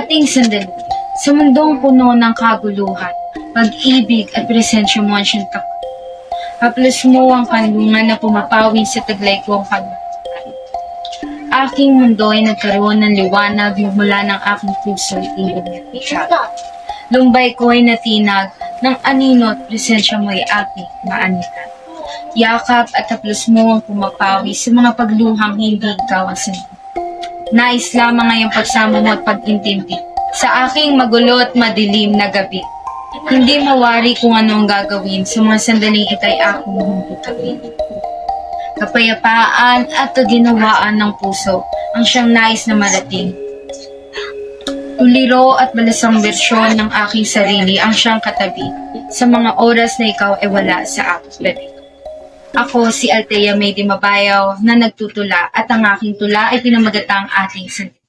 Ating sandali, sa mundong puno ng kaguluhan, pag-ibig at presensya mo ang siyang takot. Haplos mo ang kanlungan na pumapawi sa taglay kong pagmamahal. Aking mundo ay nagkaroon ng liwanag mula ng aking puso at ilog ng pitsa. Lumbay ko ay natinag ng anino at presensya mo ay aking maanitan. Yakap at haplos mo ang pumapawi sa mga pagluhang hindi ikaw ang sanib. Nais lamang ngayong pagsama mo at pag-intindi sa aking magulo at madilim na gabi. Hindi mawari kung ano ang gagawin sa mga sandaling itay akong humputawin. Kapayapaan at kaginawaan ng puso ang siyang nais na marating. Uliro at balasang bersyon ng aking sarili ang siyang katabi sa mga oras na ikaw ay wala sa aking labi. Ako si Althea May Di Mabayaw na nagtutula at ang aking tula ay pinamagatang ating sandali.